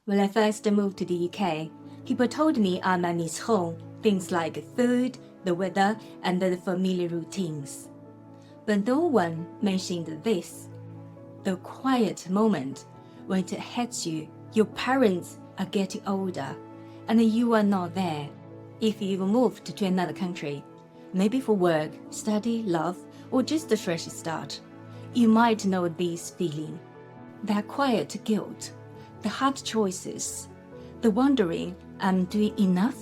When I first moved to the UK, people told me I might miss home, things like food, the weather, and the familiar routines. But no one mentioned this. The quiet moment when it hits you, your parents are getting older, and you are not there. If you've moved to another country, maybe for work, study, love, or just a fresh start, you might know this feeling. That quiet guilt, the hard choices, the wondering, I'm doing enough?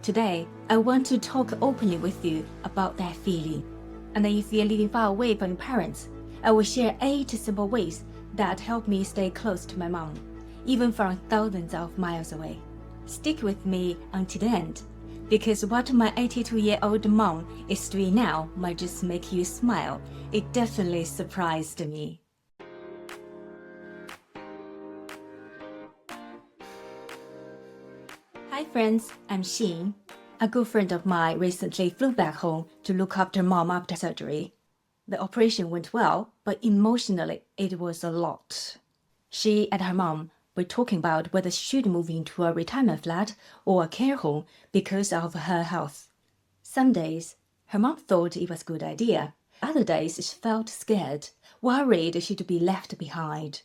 Today, I want to talk openly with you about that feeling. And if you're living far away from your parents, I will share 8 simple ways that help me stay close to my mom, even from thousands of miles away. Stick with me until the end, because what my 82-year-old mom is doing now might just make you smile. It definitely surprised me. Hi friends, I'm Xin. A good friend of mine recently flew back home to look after mom after surgery. The operation went well, but emotionally it was a lot. She and her mom were talking about whether she should move into a retirement flat or a care home because of her health. Some days, her mom thought it was a good idea. Other days, she felt scared, worried she'd be left behind.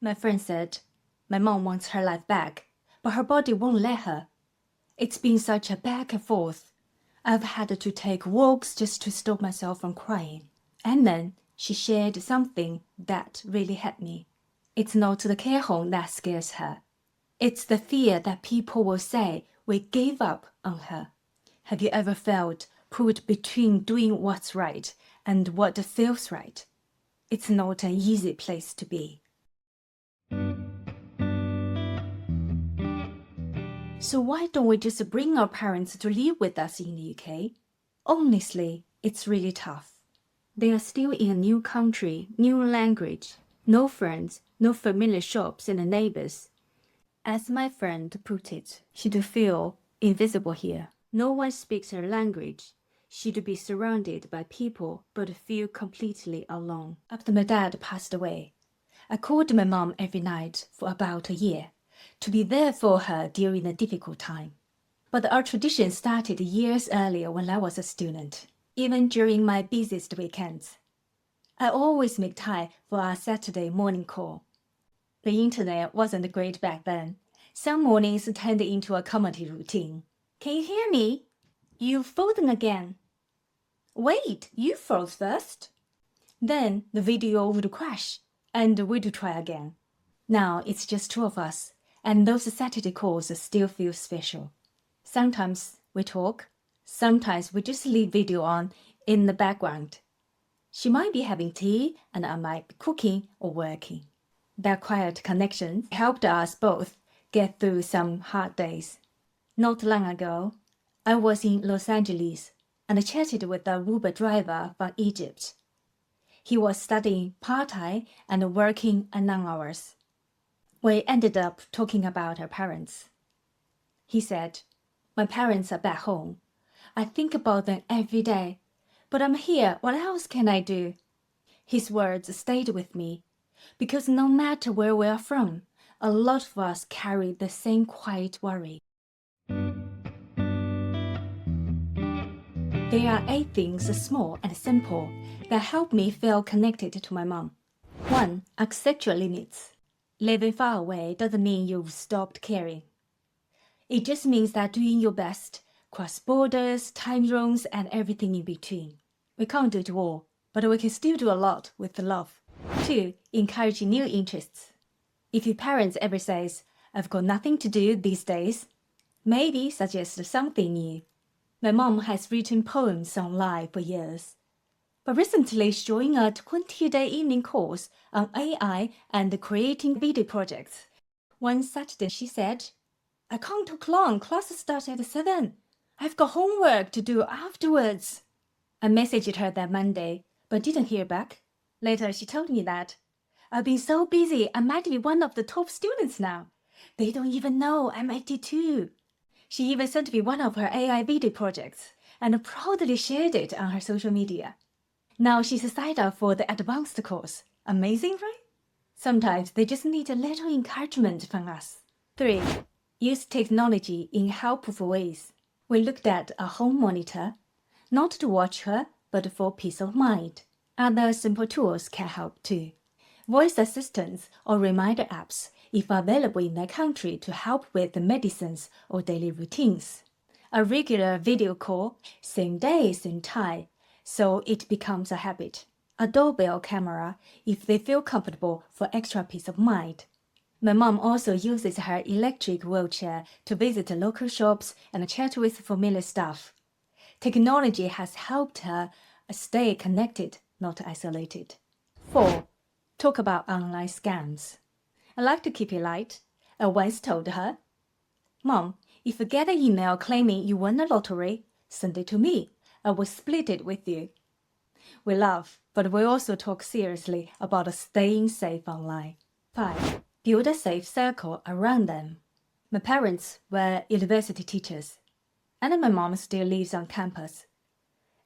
My friend said, my mom wants her life back, but her body won't let her. It's been such a back and forth. I've had to take walks just to stop myself from crying. And then she shared something that really hit me. It's not the care home that scares her. It's the fear that people will say we gave up on her. Have you ever felt put between doing what's right and what feels right? It's not an easy place to be. So why don't we just bring our parents to live with us in the UK? Honestly, it's really tough. They are still in a new country, new language, no friends, no familiar shops and neighbors. As my friend put it, she'd feel invisible here. No one speaks her language. She'd be surrounded by people but feel completely alone. After my dad passed away, I called my mom every night for about a year, to be there for her during a difficult time. But our tradition started years earlier when I was a student, even during my busiest weekends. I always make time for our Saturday morning call. The internet wasn't great back then. Some mornings turned into a comedy routine. Can you hear me? You've frozen again. Wait, you froze first. Then the video would crash, and we'd try again. Now it's just 2 of us, and those Saturday calls still feel special. Sometimes we talk, sometimes we just leave video on in the background. She might be having tea, and I might be cooking or working. That quiet connection helped us both get through some hard days. Not long ago, I was in Los Angeles and chatted with a Uber driver from Egypt. He was studying part-time and working 9 hours. We ended up talking about our parents. He said, my parents are back home. I think about them every day, but I'm here, what else can I do? His words stayed with me, because no matter where we are from, a lot of us carry the same quiet worry. There are 8 things, small and simple, that help me feel connected to my mom. 1. Accept your limits. Living far away doesn't mean you've stopped caring. It just means that doing your best, cross borders, time zones, and everything in between. We can't do it all, but we can still do a lot with love. 2. Encourage new interests. If your parents ever says, I've got nothing to do these days, maybe suggest something new. My mom has written poems online for years, but recently she's joined a 20-day evening course on AI and creating video projects. One Saturday she said, I can't talk long, class starts at 7. I've got homework to do afterwards. I messaged her that Monday, but didn't hear back. Later she told me that, I've been so busy I might be one of the top students now. They don't even know I'm 82. She even sent me one of her AI video projects and proudly shared it on her social media. Now she's signed up for the advanced course. Amazing, right? Sometimes they just need a little encouragement from us. 3. Use technology in helpful ways. We looked at a home monitor, not to watch her, but for peace of mind. Other simple tools can help too. Voice assistants or reminder apps, if available in their country, to help with the medicines or daily routines. A regular video call, same day, same time, so it becomes a habit. A doorbell camera, if they feel comfortable, for extra peace of mind. My mom also uses her electric wheelchair to visit local shops and chat with familiar staff. Technology has helped her stay connected, not isolated. 4. Talk about online scams. I like to keep it light. I once told her, "Mom, if you get an email claiming you won the lottery, send it to me. I will split it with you." We laugh, but we also talk seriously about staying safe online. 5. Build a safe circle around them. My parents were university teachers, and my mom still lives on campus.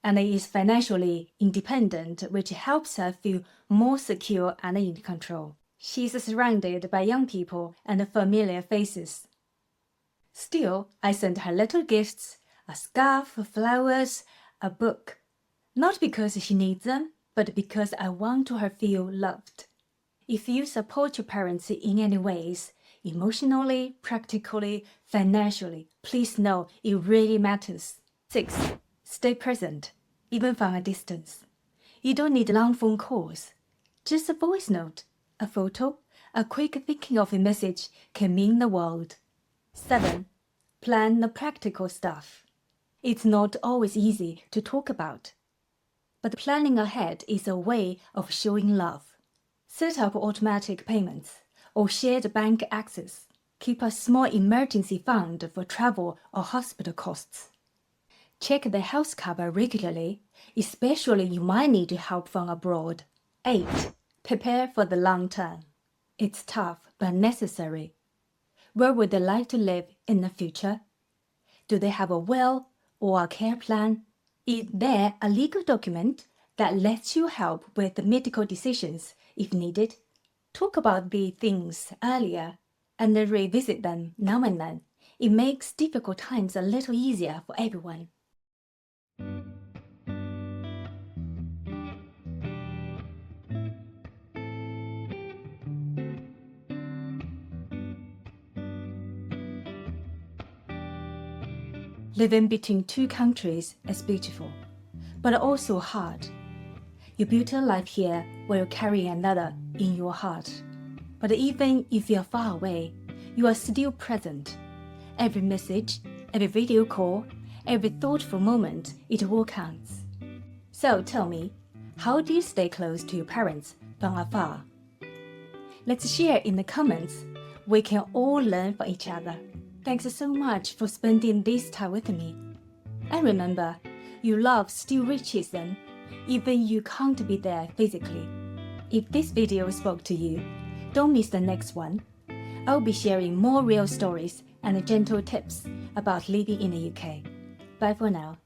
And is financially independent, which helps her feel more secure and in control. She's surrounded by young people and familiar faces. Still, I send her little gifts, a scarf, flowers, a book. Not because she needs them, but because I want her to feel loved. If you support your parents in any ways, emotionally, practically, financially, please know it really matters. 6. Stay present, even from a distance. You don't need long phone calls. Just a voice note, a photo, a quick thinking of a message can mean the world. 7. Plan the practical stuff. It's not always easy to talk about, but planning ahead is a way of showing love. Set up automatic payments or shared bank access. Keep a small emergency fund for travel or hospital costs. Check the health cover regularly, especially you might need help from abroad. 8. Prepare for the long term. It's tough but necessary. Where would they like to live in the future? Do they have a will or a care plan? Is there a legal document that lets you help with the medical decisions if needed? Talk about these things earlier and then revisit them now and then. It makes difficult times a little easier for everyone. Living between two countries is beautiful, but also hard. You build a life here while carrying another in your heart. But even if you are far away, you are still present. Every message, every video call, every thoughtful moment, it all counts. So tell me, how do you stay close to your parents from afar? Let's share in the comments. We can all learn from each other. Thanks so much for spending this time with me. And remember, your love still reaches them, even you can't be there physically. If this video spoke to you, don't miss the next one. I'll be sharing more real stories and gentle tips about living in the UK. Bye for now.